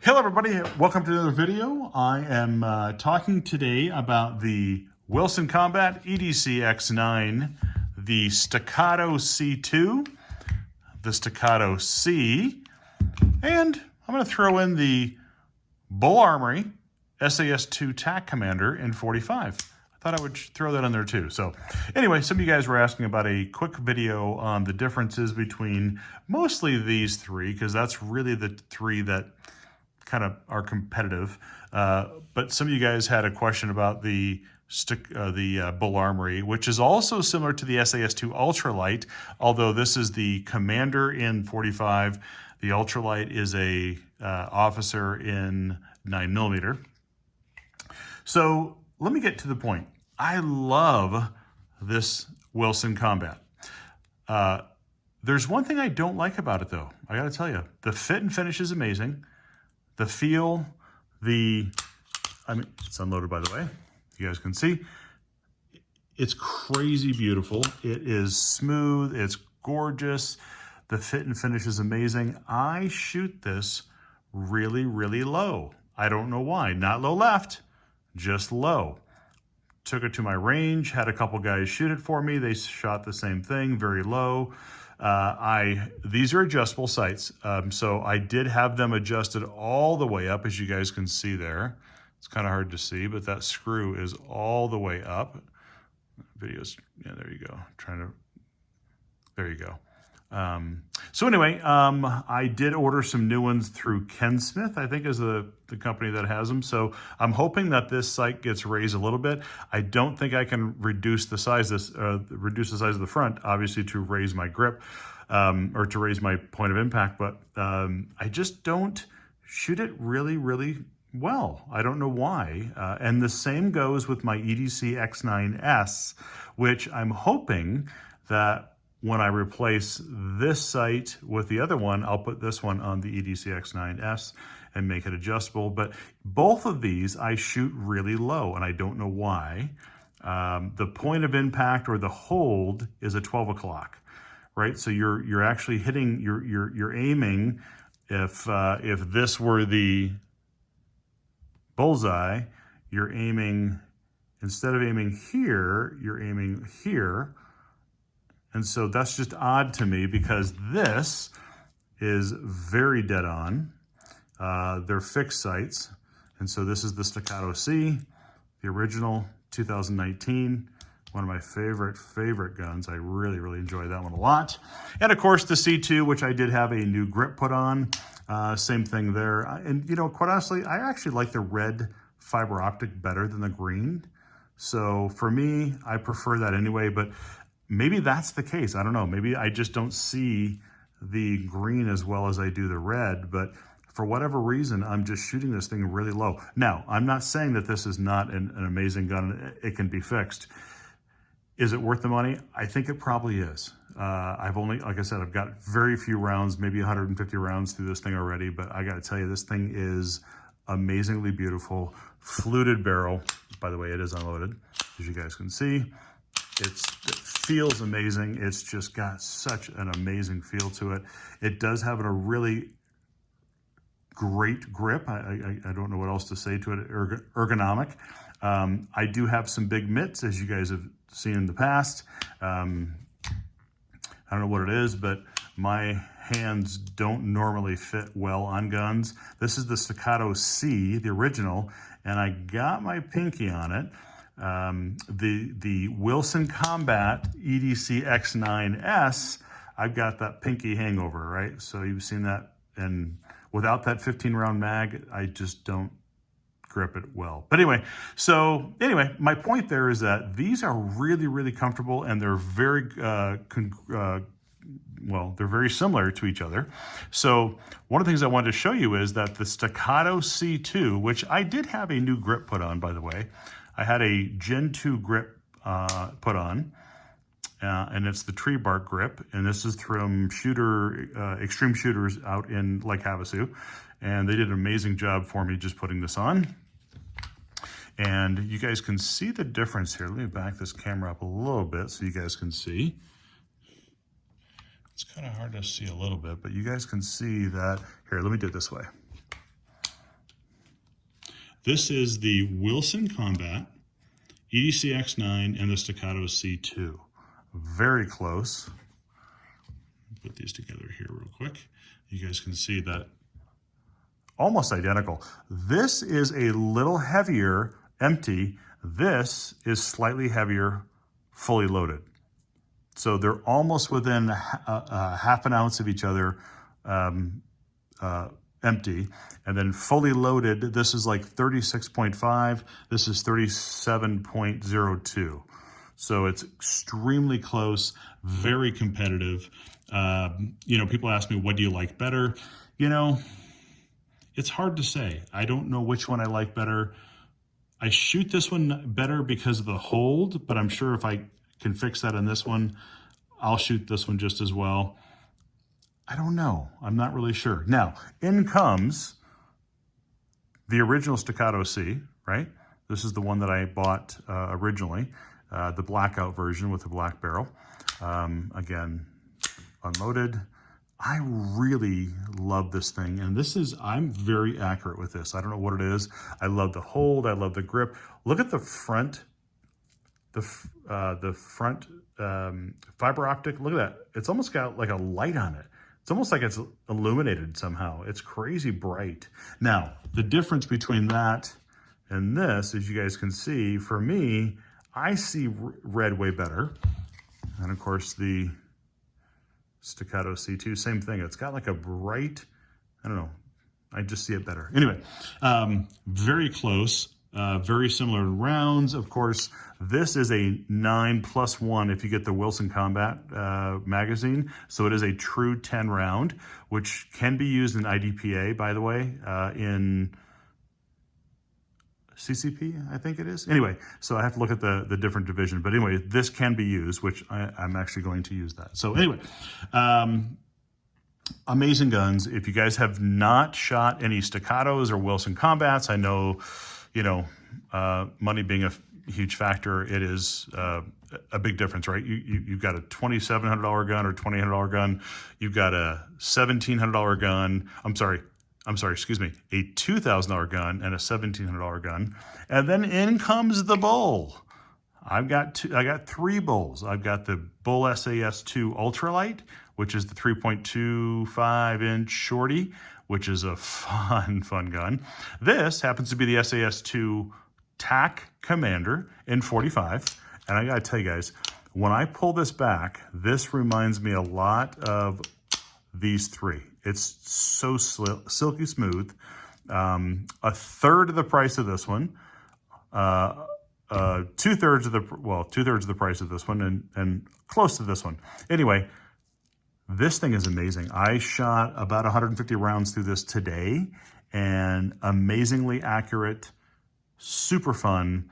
Hello everybody, welcome to another video. I am talking today about the Wilson Combat EDC X9, the Staccato C2, the Staccato C, and I'm going to throw in the Bul Armory SAS 2 TAC Commander in 45. I thought I would throw that in there too. So anyway, some of you guys were asking about a quick video on the differences between mostly these three, because that's really the three that kind of are competitive. But some of you guys had a question about the Bul Armory, which is also similar to the SAS2 Ultralight, although this is the Commander in 45. The Ultralight is a officer in 9mm. So let me get to the point. I love this Wilson Combat. There's one thing I don't like about it though. I gotta tell you, the fit and finish is amazing. The feel, it's unloaded by the way, you guys can see. It's crazy beautiful. It is smooth, it's gorgeous. The fit and finish is amazing. I shoot this really, really low. I don't know why, not low left, just low. Took it to my range, had a couple guys shoot it for me. They shot the same thing, very low. These are adjustable sights, so I did have them adjusted all the way up, as you guys can see there. It's kind of hard to see, but that screw is all the way up. Videos, yeah, there you go. There you go. So anyway, I did order some new ones through Ken Smith, I think is the company that has them. So I'm hoping that this sight gets raised a little bit. I don't think I can reduce the size of the front, obviously, to raise my grip, or to raise my point of impact, but I just don't shoot it really, really well. I don't know why. And the same goes with my EDC X9S, which I'm hoping that when I replace this sight with the other one, I'll put this one on the EDC X9S and make it adjustable. But both of these I shoot really low, and I don't know why. The point of impact or the hold is at 12 o'clock, right? So you're actually hitting, you're aiming. If this were the bullseye, you're aiming, instead of aiming here, you're aiming here. And so that's just odd to me because this is very dead on. They're fixed sights. And so this is the Staccato C, the original 2019, one of my favorite guns. I really, really enjoy that one a lot. And of course the C2, which I did have a new grip put on. Same thing there. And you know, quite honestly, I actually like the red fiber optic better than the green. So for me, I prefer that anyway, but maybe that's the case. I don't know. Maybe I just don't see the green as well as I do the red, but for whatever reason, I'm just shooting this thing really low. Now, I'm not saying that this is not an amazing gun. It can be fixed. Is it worth the money? I think it probably is. I've only, like I said, I've got very few rounds, maybe 150 rounds through this thing already, but I got to tell you, this thing is amazingly beautiful. Fluted barrel. By the way, it is unloaded, as you guys can see. It feels amazing. It's just got such an amazing feel to it. It does have a really great grip. I don't know what else to say to it. Ergonomic. I do have some big mitts, as you guys have seen in the past. I don't know what it is, but my hands don't normally fit well on guns. This is the Staccato C, the original, and I got my pinky on it. The Wilson Combat EDC X9S, I've got that pinky hangover, right? So you've seen that, and without that 15-round mag, I just don't grip it well. But anyway, my point there is that these are really, really comfortable, and they're very, they're very similar to each other. So one of the things I wanted to show you is that the Staccato C2, which I did have a new grip put on, by the way. I had a Gen 2 grip put on, and it's the tree bark grip, and this is from Extreme Shooters out in Lake Havasu, and they did an amazing job for me just putting this on. And you guys can see the difference here. Let me back this camera up a little bit so you guys can see. It's kind of hard to see a little bit, but you guys can see that. Here, let me do it this way. This is the Wilson Combat EDC X9 and the Staccato C2. Very close. Put these together here real quick. You guys can see that almost identical. This is a little heavier empty. This is slightly heavier fully loaded. So they're almost within half an ounce of each other empty. And then fully loaded, this is like 36.5. This is 37.02. So it's extremely close, very competitive. You know, people ask me, what do you like better? You know, it's hard to say. I don't know which one I like better. I shoot this one better because of the hold, but I'm sure if I can fix that on this one, I'll shoot this one just as well. I don't know. I'm not really sure. Now, in comes the original Staccato C, right? This is the one that I bought originally, the blackout version with the black barrel. Again, unloaded. I really love this thing, and this is, I'm very accurate with this. I don't know what it is. I love the hold. I love the grip. Look at the front, the front fiber optic. Look at that. It's almost got like a light on it. It's almost like it's illuminated somehow. It's crazy bright. Now, the difference between that and this, as you guys can see, for me, I see red way better. And of course, the Staccato C2, same thing. It's got like a bright, I don't know, I just see it better. Anyway, very close, very similar rounds. Of course, this is a 9+1 if you get the Wilson Combat magazine. So it is a true 10 round, which can be used in IDPA, by the way, in CCP, I think it is. Anyway, so I have to look at the different division. But anyway, this can be used, which I'm actually going to use that. So anyway, amazing guns. If you guys have not shot any Staccatos or Wilson Combats, I know, you know, money being a huge factor, it is a big difference, right? You've got a $2,700 gun or $2,800 gun. You've got a $1,700 gun. I'm sorry, excuse me, a $2,000 gun and a $1,700 gun. And then in comes the Bul. I got 3 Buls. I've got the Bul SAS 2 Ultralight, which is the 3.25 inch shorty, which is a fun gun. This happens to be the SAS 2 TAC Commander in 45. And I gotta tell you guys, when I pull this back, this reminds me a lot of these 3. It's so silky smooth. A third of the price of this one. Two-thirds of the price of this one, and close to this one. Anyway, this thing is amazing. I shot about 150 rounds through this today, and amazingly accurate, super fun,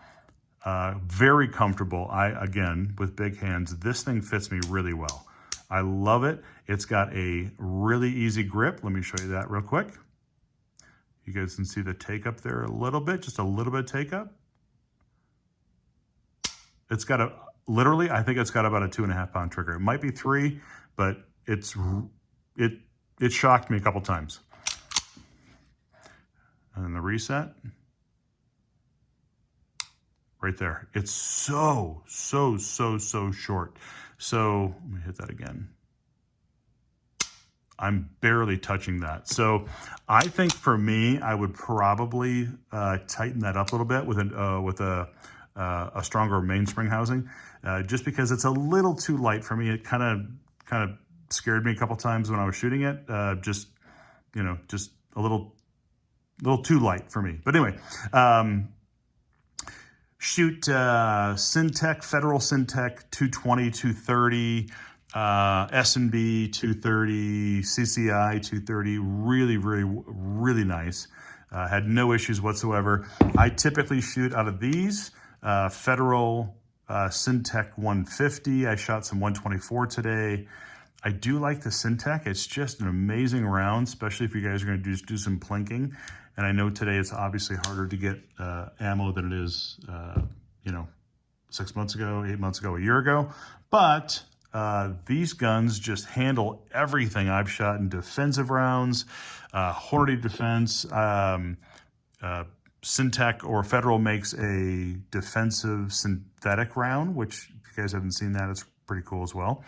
very comfortable. Again, with big hands, this thing fits me really well. I love it. It's got a really easy grip. Let me show you that real quick. You guys can see the take up there a little bit, just a little bit of take up. It's got literally, I think it's got about a 2.5 pound trigger. It might be 3, but it shocked me a couple times. And then the reset. Right there. It's so short. So let me hit that again. I'm barely touching that. So I think for me, I would probably tighten that up a little bit with a stronger mainspring housing, just because it's a little too light for me. It kind of scared me a couple times when I was shooting it. Just a little too light for me. But anyway, shoot Syntec, Federal Syntec 220, 230, S&B 230, CCI 230, really nice. Had no issues whatsoever. I typically shoot out of these, Federal Syntec 150. I shot some 124 today. I do like the Syntec. It's just an amazing round, especially if you guys are going to do some plinking. And I know today it's obviously harder to get ammo than it is, 6 months ago, 8 months ago, a year ago. But these guns just handle everything I've shot in defensive rounds, Hornady defense, Syntec or Federal makes a defensive synthetic round, which if you guys haven't seen that, it's pretty cool as well.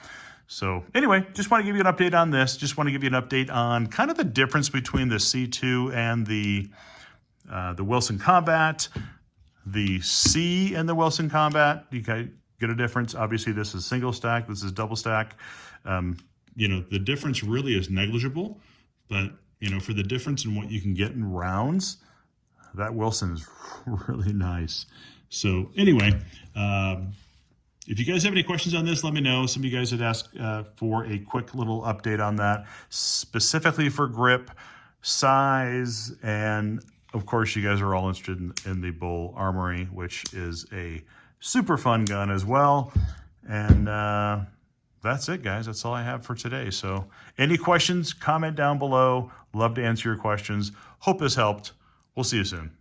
So anyway, just want to give you an update on this. Just want to give you an update on kind of the difference between the C2 and the Wilson Combat. The C and the Wilson Combat, you guys get a difference. Obviously, this is single stack. This is double stack. You know, the difference really is negligible, but you know, for the difference in what you can get in rounds, that Wilson is really nice. So anyway, if you guys have any questions on this, let me know. Some of you guys had asked for a quick little update on that, specifically for grip, size, and of course, you guys are all interested in the Bul Armory, which is a super fun gun as well. And that's it, guys. That's all I have for today. So any questions, comment down below. Love to answer your questions. Hope this helped. We'll see you soon.